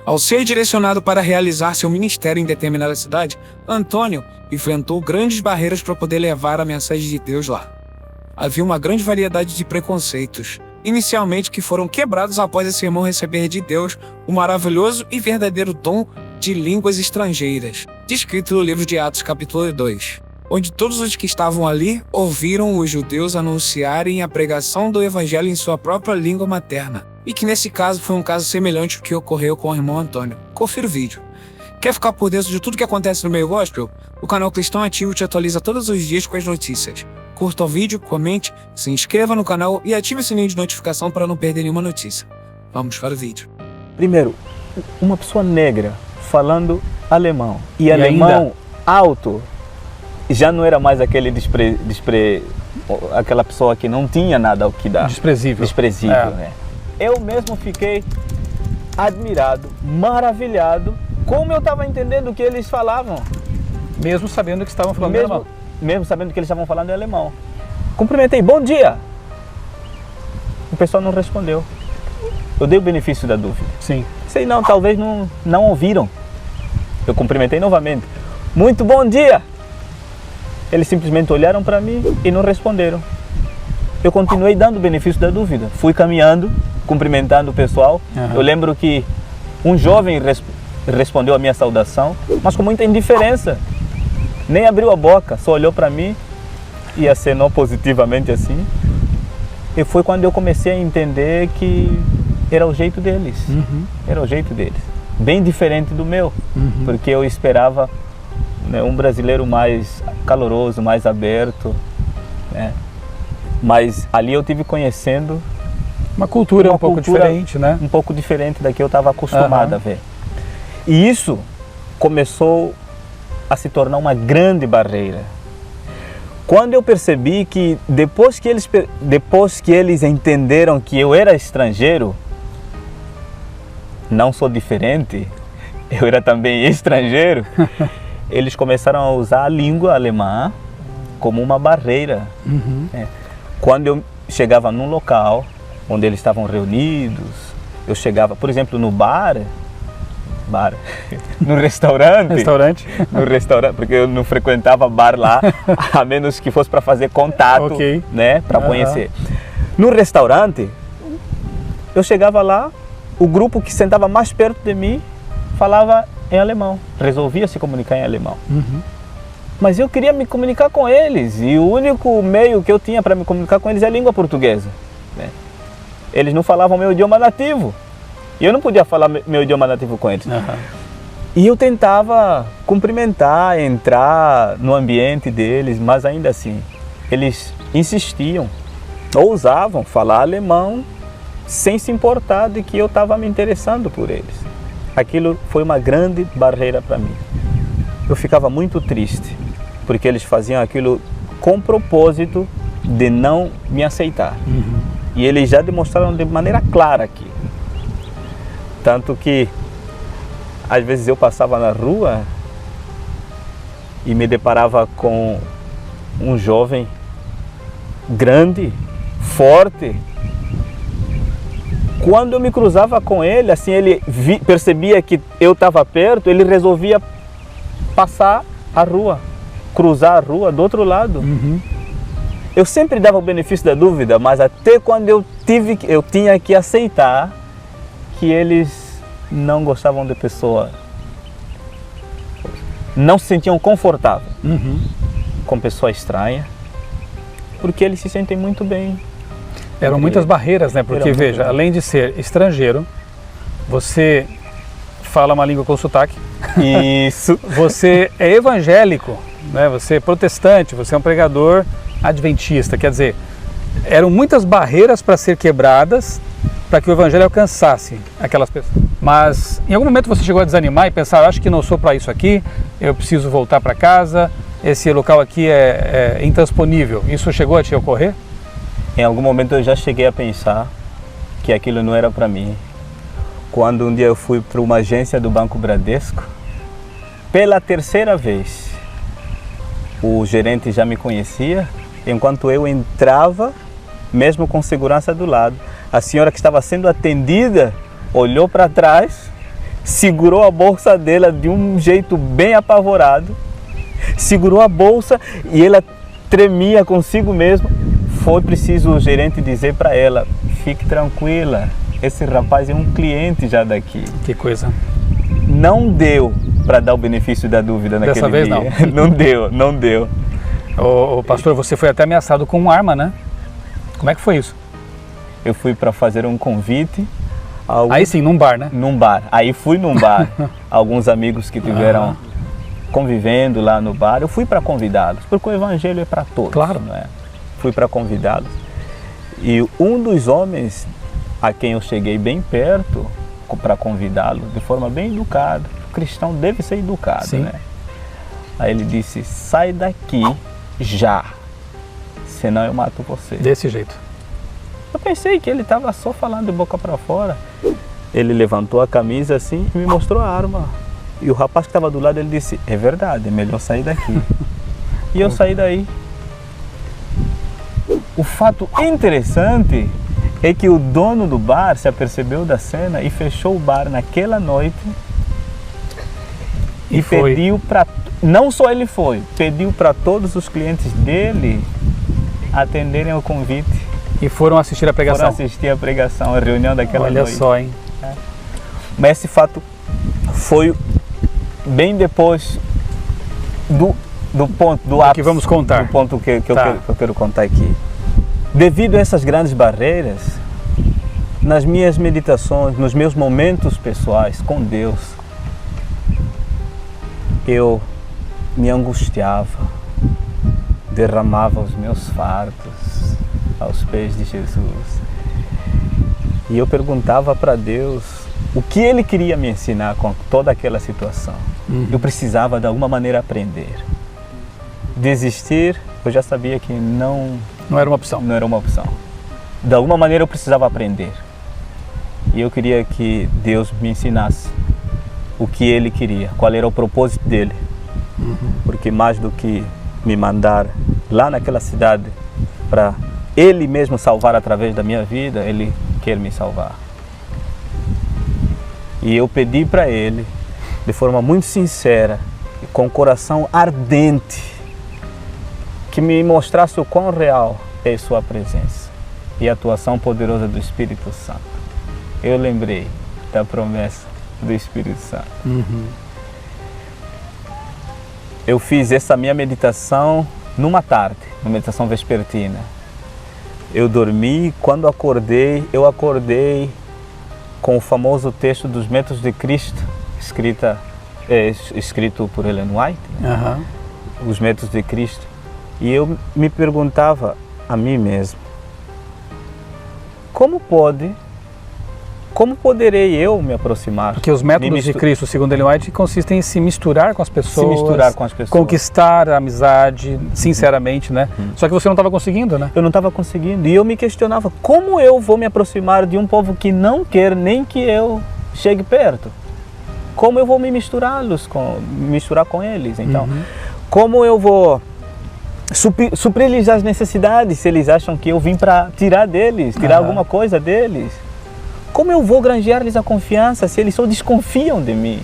Ao ser direcionado para realizar seu ministério em determinada cidade, Antônio enfrentou grandes barreiras para poder levar a mensagem de Deus lá. Havia uma grande variedade de preconceitos, inicialmente que foram quebrados após esse irmão receber de Deus o maravilhoso e verdadeiro dom de línguas estrangeiras, descrito no livro de Atos capítulo 2, onde todos os que estavam ali ouviram os judeus anunciarem a pregação do evangelho em sua própria língua materna, e que nesse caso foi um caso semelhante ao que ocorreu com o irmão Antônio. Confira o vídeo. Quer ficar por dentro de tudo que acontece no meio gospel? O canal Cristão Ativo te atualiza todos os dias com as notícias. Curta o vídeo, comente, se inscreva no canal e ative o sininho de notificação para não perder nenhuma notícia. Vamos para o vídeo. Primeiro, uma pessoa negra falando alemão e alemão ainda alto, já não era mais aquele aquela pessoa que não tinha nada ao que dar. Desprezível. Né? Eu mesmo fiquei admirado, maravilhado, como eu estava entendendo o que eles falavam. Mesmo sabendo que estavam falando alemão. Mesmo sabendo que eles estavam falando em alemão. Cumprimentei, bom dia! O pessoal não respondeu. Eu dei o benefício da dúvida. Sim. Sei não, talvez não ouviram. Eu cumprimentei novamente. Muito bom dia! Eles simplesmente olharam para mim e não responderam. Eu continuei dando o benefício da dúvida. Fui caminhando, cumprimentando o pessoal. Uhum. Eu lembro que um jovem respondeu a minha saudação, mas com muita indiferença. Nem abriu a boca, só olhou para mim e acenou positivamente assim. E foi quando eu comecei a entender que era o jeito deles. Uhum. Era o jeito deles. Bem diferente do meu, porque eu esperava, né, um brasileiro mais caloroso, mais aberto, né? Mas ali eu tive conhecendo uma cultura um pouco diferente, né? Um pouco diferente da que eu estava acostumado a ver. E isso começou a se tornar uma grande barreira. Quando eu percebi que depois que eles entenderam que eu era estrangeiro, não sou diferente, eu era também estrangeiro, eles começaram a usar a língua alemã como uma barreira. Quando eu chegava num local onde eles estavam reunidos, eu chegava, por exemplo, no no restaurante, porque eu não frequentava bar lá, a menos que fosse para fazer contato, né, para conhecer. No restaurante, eu chegava lá, o grupo que sentava mais perto de mim falava em alemão, resolvia se comunicar em alemão. Mas eu queria me comunicar com eles e o único meio que eu tinha para me comunicar com eles é a língua portuguesa, né? Eles não falavam meu idioma nativo. E eu não podia falar meu idioma nativo com eles. E eu tentava cumprimentar, entrar no ambiente deles, mas ainda assim, eles insistiam, ousavam falar alemão, sem se importar de que eu estava me interessando por eles. Aquilo foi uma grande barreira para mim. Eu ficava muito triste, porque eles faziam aquilo com propósito de não me aceitar. E eles já demonstraram de maneira clara aqui. Tanto que, às vezes eu passava na rua e me deparava com um jovem grande, forte. Quando eu me cruzava com ele, assim, ele percebia que eu estava perto, ele resolvia passar a rua, cruzar a rua do outro lado. Eu sempre dava o benefício da dúvida, mas até quando eu tinha que aceitar que eles não gostavam de pessoa, não se sentiam confortáveis com pessoa estranha, porque eles se sentem muito bem. Eram muitas barreiras, né? Porque veja, além de ser estrangeiro, você fala uma língua com sotaque. Isso. Você é evangélico, né? Você é protestante, você é um pregador adventista, quer dizer, eram muitas barreiras para ser quebradas para que o evangelho alcançasse aquelas pessoas. Mas em algum momento você chegou a desanimar e pensar, acho que não sou para isso aqui, eu preciso voltar para casa, esse local aqui é intransponível. Isso chegou a te ocorrer? Em algum momento eu já cheguei a pensar que aquilo não era para mim. Quando um dia eu fui para uma agência do Banco Bradesco, pela terceira vez, o gerente já me conhecia. Enquanto eu entrava, mesmo com segurança do lado, a senhora que estava sendo atendida olhou para trás, segurou a bolsa dela de um jeito bem apavorado, segurou a bolsa e ela tremia consigo mesma. Foi preciso o gerente dizer para ela: fique tranquila, esse rapaz é um cliente já daqui. Que coisa. Não deu para dar o benefício da dúvida naquele Dessa vez dia. Não deu. Ô, pastor, você foi até ameaçado com uma arma, né? Como é que foi isso? Eu fui para fazer um convite. Aí sim, num bar, né? Num bar. Aí fui num bar. Alguns amigos que tiveram convivendo lá no bar, eu fui para convidá-los, porque o evangelho é para todos. Claro. Não é? Fui para convidá-los. E um dos homens a quem eu cheguei bem perto para convidá-lo, de forma bem educada. O cristão deve ser educado, sim, né? Aí ele disse: sai daqui já, senão eu mato você. Desse jeito. Eu pensei que ele estava só falando de boca para fora. Ele levantou a camisa assim e me mostrou a arma. E o rapaz que estava do lado, ele disse: é verdade, é melhor sair daqui. E eu saí daí. O fato interessante é que o dono do bar se apercebeu da cena e fechou o bar naquela noite e pediu para... Não só ele foi, pediu para todos os clientes dele atenderem ao convite. E foram assistir a pregação? Foram assistir a pregação, a reunião daquela noite. Olha só, hein? Mas esse fato foi bem depois do ponto, do ápice. Que vamos contar. Do ponto que eu quero contar aqui. Devido a essas grandes barreiras, nas minhas meditações, nos meus momentos pessoais com Deus, eu me angustiava, derramava os meus fardos aos pés de Jesus. E eu perguntava para Deus o que Ele queria me ensinar com toda aquela situação. Eu precisava de alguma maneira aprender. Desistir, eu já sabia que não era uma opção. Não era uma opção. De alguma maneira eu precisava aprender. E eu queria que Deus me ensinasse o que Ele queria, qual era o propósito dele. Porque mais do que me mandar lá naquela cidade para Ele mesmo salvar através da minha vida, Ele quer me salvar. E eu pedi para Ele, de forma muito sincera e com o coração ardente, que me mostrasse o quão real é sua presença e a atuação poderosa do Espírito Santo. Eu lembrei da promessa do Espírito Santo. Eu fiz essa minha meditação numa tarde, uma meditação vespertina. Eu dormi, quando eu acordei com o famoso texto dos Métodos de Cristo, escrito por Ellen White, Os Métodos de Cristo. E eu me perguntava a mim mesmo: como poderei eu me aproximar? Porque os métodos de Cristo, segundo Ellen White, consistem em se misturar com as pessoas, conquistar a amizade, sinceramente, né? Só que você não estava conseguindo, né? Eu não estava conseguindo. E eu me questionava: como eu vou me aproximar de um povo que não quer nem que eu chegue perto? Como eu vou me misturar com eles? Então, como eu vou suprir-lhes as necessidades se eles acham que eu vim para tirar alguma coisa deles? Como eu vou granjear-lhes a confiança se eles só desconfiam de mim?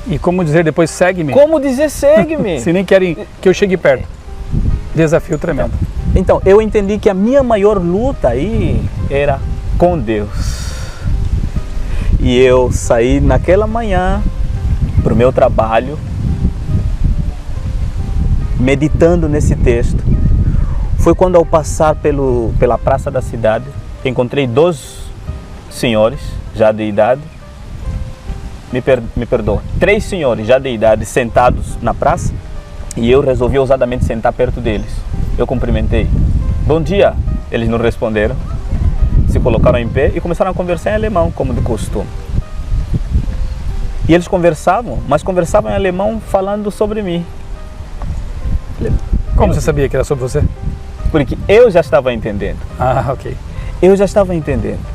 E como dizer depois, segue-me? Como dizer, segue-me? Se nem querem que eu chegue perto. Desafio tremendo. Então, eu entendi que a minha maior luta aí era com Deus. E eu saí naquela manhã para o meu trabalho, meditando nesse texto. Foi quando, ao passar pela praça da cidade, encontrei 2 senhores já de idade, me perdoa, 3 senhores já de idade sentados na praça, e eu resolvi ousadamente sentar perto deles. Eu cumprimentei: bom dia. Eles não responderam, se colocaram em pé e começaram a conversar em alemão, como de costume. E eles conversavam, mas conversavam em alemão falando sobre mim. Como você sabia que era sobre você? Porque eu já estava entendendo. Ok. Eu já estava entendendo.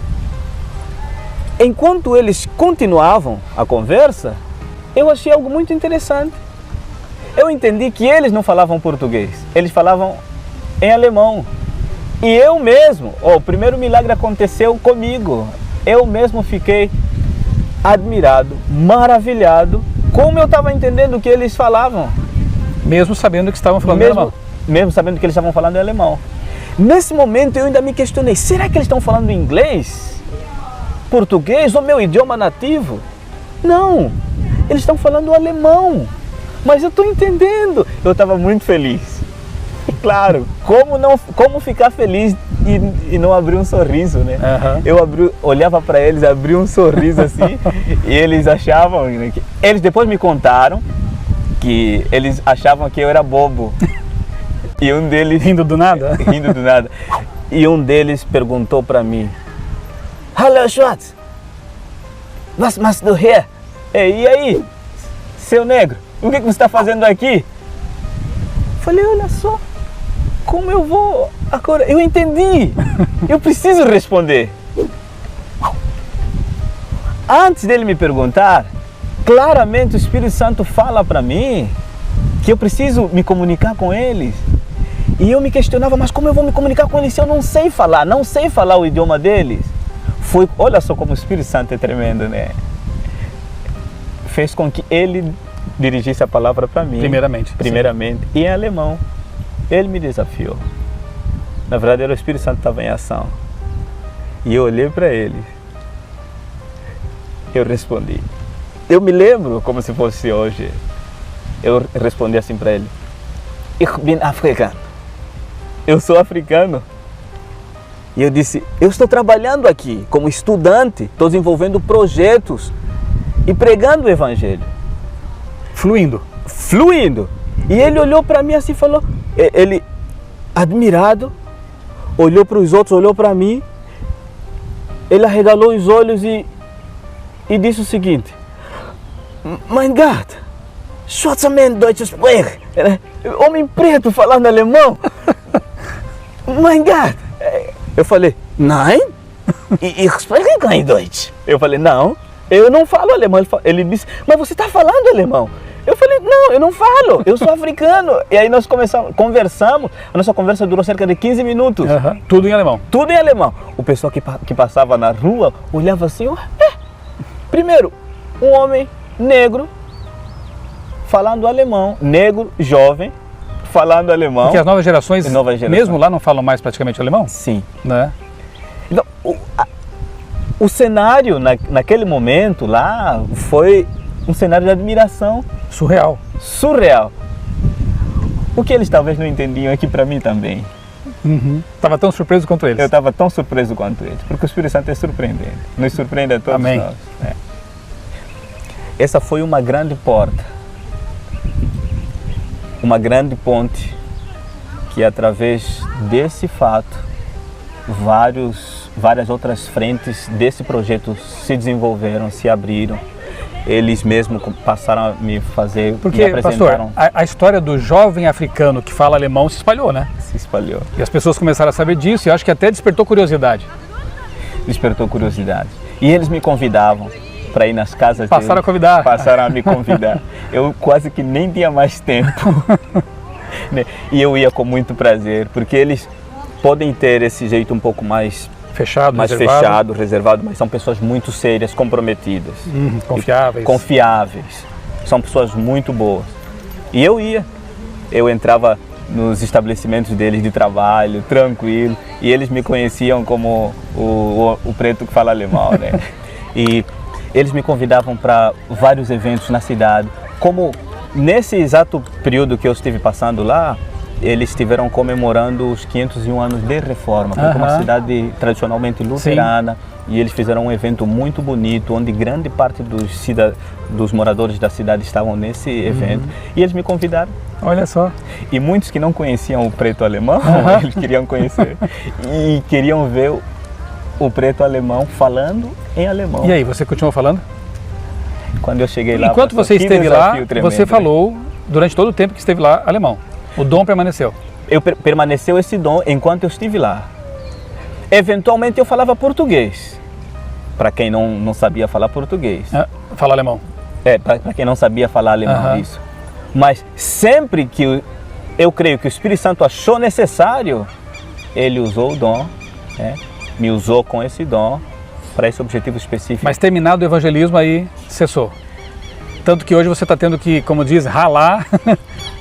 Enquanto eles continuavam a conversa, eu achei algo muito interessante. Eu entendi que eles não falavam português, eles falavam em alemão. E eu mesmo, o primeiro milagre aconteceu comigo. Eu mesmo fiquei admirado, maravilhado, como eu estava entendendo o que eles falavam. Mesmo sabendo que estavam falando em alemão. Mesmo sabendo que eles estavam falando em alemão. Nesse momento eu ainda me questionei, será que eles estão falando inglês? Português ou meu idioma nativo? Não, eles estão falando alemão. Mas eu estou entendendo. Eu estava muito feliz. E claro, como ficar feliz e não abrir um sorriso, né? Uhum. Eu olhava para eles, abria um sorriso assim, e eles achavam... Eles depois me contaram que eles achavam que eu era bobo. E um deles... Rindo do nada? Rindo do nada. E um deles perguntou para mim, Hallo Schwarz, was machst du hier? E aí, seu negro, o que você está fazendo aqui? Falei, olha só, como eu vou agora? Eu entendi, eu preciso responder. Antes dele me perguntar, claramente o Espírito Santo fala para mim que eu preciso me comunicar com eles. E eu me questionava, mas como eu vou me comunicar com eles se eu não sei falar o idioma deles? Olha só como o Espírito Santo é tremendo, né? Fez com que ele dirigisse a palavra para mim. Primeiramente. E em alemão. Ele me desafiou. Na verdade, era o Espírito Santo que estava em ação. E eu olhei para ele. Eu respondi. Eu me lembro como se fosse hoje. Eu respondi assim para ele. Ich bin africano. Eu sou africano. E eu disse, eu estou trabalhando aqui como estudante, estou desenvolvendo projetos e pregando o Evangelho. Fluindo. E ele olhou para mim assim e falou, ele admirado, olhou para os outros, olhou para mim, ele arregalou os olhos e disse o seguinte, Mein Gott, schwarzer Mann Deutsch sprechen. Homem preto falando alemão. Mein Gott. Eu falei, nein, ich spreche kein Deutsch. Eu falei, não, eu não falo alemão. Ele disse, mas você está falando alemão? Eu falei, não, eu não falo, eu sou africano. E aí nós conversamos, a nossa conversa durou cerca de 15 minutos. Uhum. Tudo em alemão? Tudo em alemão. O pessoal que passava na rua olhava assim, primeiro, um homem negro falando alemão, negro, jovem, falando alemão. Porque as novas gerações, mesmo lá, não falam mais praticamente alemão? Sim. Né? Então, o cenário naquele momento lá foi um cenário de admiração. Surreal. O que eles talvez não entendiam aqui para mim também. Estava tão surpreso quanto eles. Eu estava tão surpreso quanto eles, porque o Espírito Santo é surpreendente. Nos surpreende a todos Amém. nós. Né? Essa foi uma grande porta. Uma grande ponte que através desse fato várias outras frentes desse projeto se desenvolveram, se abriram. Eles mesmos passaram a me fazer, porque, me apresentaram. pastor, a história do jovem africano que fala alemão se espalhou, né? Se espalhou. E as pessoas começaram a saber disso e acho que até despertou curiosidade. E eles me convidavam para ir nas casas deles. Passaram a me convidar. Eu quase que nem tinha mais tempo. E eu ia com muito prazer, porque eles podem ter esse jeito um pouco mais fechado, reservado, mas são pessoas muito sérias, comprometidas. Confiáveis. São pessoas muito boas. E eu entrava nos estabelecimentos deles de trabalho, tranquilo, e eles me conheciam como o preto que fala alemão, né? E eles me convidavam para vários eventos na cidade. Como nesse exato período que eu estive passando lá, eles estiveram comemorando os 501 anos de reforma, porque é uma cidade tradicionalmente luterana. Sim. E eles fizeram um evento muito bonito, onde grande parte dos moradores da cidade estavam nesse evento. E eles me convidaram. Olha só. E muitos que não conheciam o preto alemão, eles queriam conhecer. E queriam ver o preto alemão falando em alemão. E aí, você continuou falando? Quando eu cheguei lá... Enquanto você esteve lá, você falou, durante todo o tempo que esteve lá, alemão. O dom permaneceu. Permaneceu esse dom enquanto eu estive lá. Eventualmente eu falava português. Para quem não sabia falar português. Fala alemão. Para quem não sabia falar alemão, isso. Mas sempre que eu creio que o Espírito Santo achou necessário, ele usou o dom, me usou com esse dom para esse objetivo específico. Mas terminado o evangelismo aí cessou. Tanto que hoje você está tendo que, como diz, ralar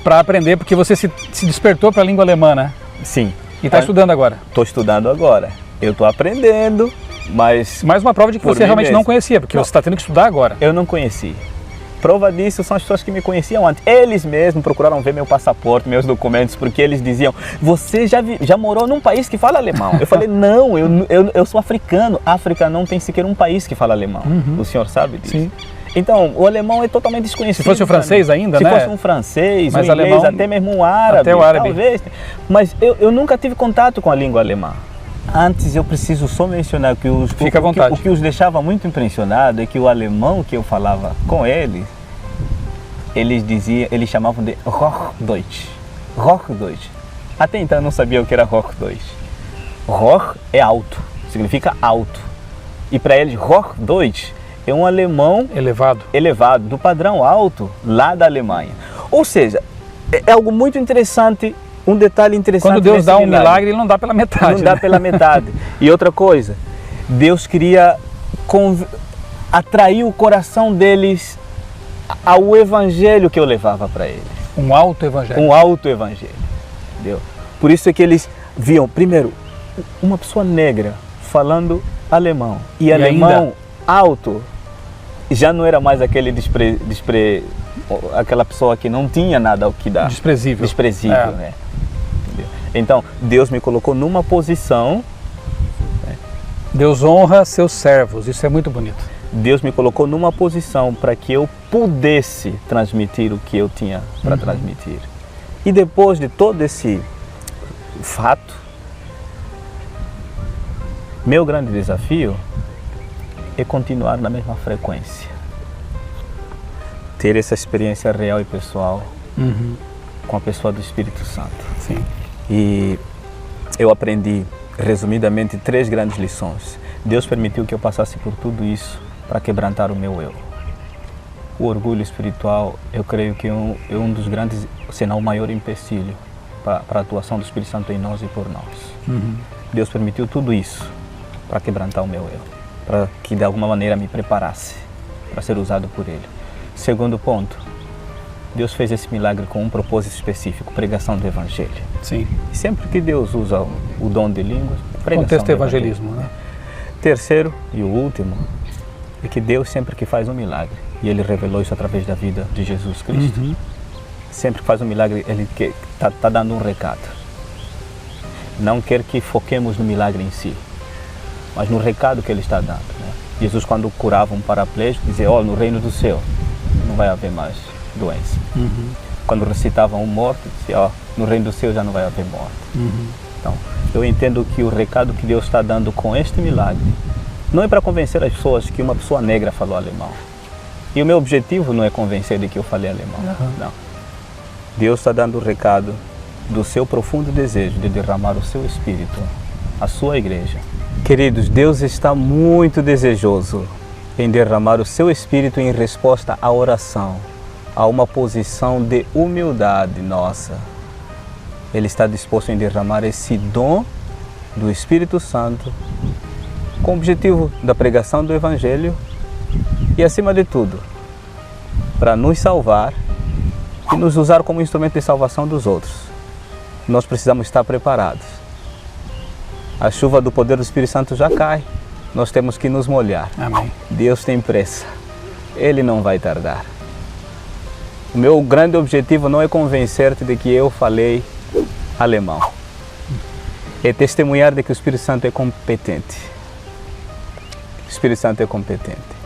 para aprender, porque você se despertou para a língua alemã, né? Sim. E está estudando agora? Estou estudando agora. Eu estou aprendendo, mas... Mais uma prova de que você realmente não conhecia, porque você está tendo que estudar agora. Eu não conheci. Prova disso são as pessoas que me conheciam antes. Eles mesmos procuraram ver meu passaporte, meus documentos, porque eles diziam: você já morou num país que fala alemão? Eu falei: não, eu sou africano. A África não tem sequer um país que fala alemão. O senhor sabe disso? Sim. Então, o alemão é totalmente desconhecido. Se fosse o francês ainda, né? Se fosse um francês, mas um inglês, alemão, até mesmo um árabe, até o árabe. Talvez. Mas eu nunca tive contato com a língua alemã. Antes, eu preciso só mencionar que o que os deixava muito impressionados é que o alemão que eu falava com eles chamavam de Hochdeutsch. Hochdeutsch. Até então eu não sabia o que era Hochdeutsch. Hoch é alto, significa alto. E para eles, Hochdeutsch é um alemão elevado, do padrão alto lá da Alemanha. Ou seja, é algo muito interessante. Um detalhe interessante. Quando Deus dá um milagre, ele não dá pela metade. Não dá pela metade. E outra coisa, Deus queria atrair o coração deles ao evangelho que eu levava para eles. Um alto evangelho. Um alto evangelho. Entendeu? Por isso é que eles viam, primeiro, uma pessoa negra falando alemão. E alemão ainda alto já não era mais aquele aquela pessoa que não tinha nada ao que dar. Desprezível. Desprezível, né? Então, Deus me colocou numa posição... Deus honra seus servos, isso é muito bonito. Deus me colocou numa posição para que eu pudesse transmitir o que eu tinha para transmitir. E depois de todo esse fato, meu grande desafio é continuar na mesma frequência. Ter essa experiência real e pessoal com a pessoa do Espírito Santo. Sim. E eu aprendi, resumidamente, 3 grandes lições. Deus permitiu que eu passasse por tudo isso para quebrantar o meu eu. O orgulho espiritual, eu creio que é um dos grandes, se não o maior empecilho para a atuação do Espírito Santo em nós e por nós. Deus permitiu tudo isso para quebrantar o meu eu, para que de alguma maneira me preparasse para ser usado por Ele. Segundo ponto, Deus fez esse milagre com um propósito específico, pregação do Evangelho. Sim. E sempre que Deus usa o dom de línguas, pregação contexto do evangelismo, né? Terceiro e o último é que Deus sempre que faz um milagre, e Ele revelou isso através da vida de Jesus Cristo, sempre que faz um milagre, Ele está dando um recado. Não quer que foquemos no milagre em si, mas no recado que Ele está dando, né? Jesus, quando curava um paraplégico, dizia: no reino do céu não vai haver mais doença. Quando recitava um morto, dizia: no reino do céu já não vai haver morte. Então, eu entendo que o recado que Deus está dando com este milagre não é para convencer as pessoas que uma pessoa negra falou alemão. E o meu objetivo não é convencer de que eu falei alemão. Não. Deus está dando o recado do seu profundo desejo de derramar o seu Espírito à sua igreja. Queridos, Deus está muito desejoso em derramar o seu Espírito em resposta à oração, a uma posição de humildade nossa. Ele está disposto em derramar esse dom do Espírito Santo com o objetivo da pregação do Evangelho e, acima de tudo, para nos salvar e nos usar como instrumento de salvação dos outros. Nós precisamos estar preparados. A chuva do poder do Espírito Santo já cai, nós temos que nos molhar. Amém. Deus tem pressa, Ele não vai tardar. O meu grande objetivo não é convencer-te de que eu falei alemão. É testemunhar de que o Espírito Santo é competente. O Espírito Santo é competente.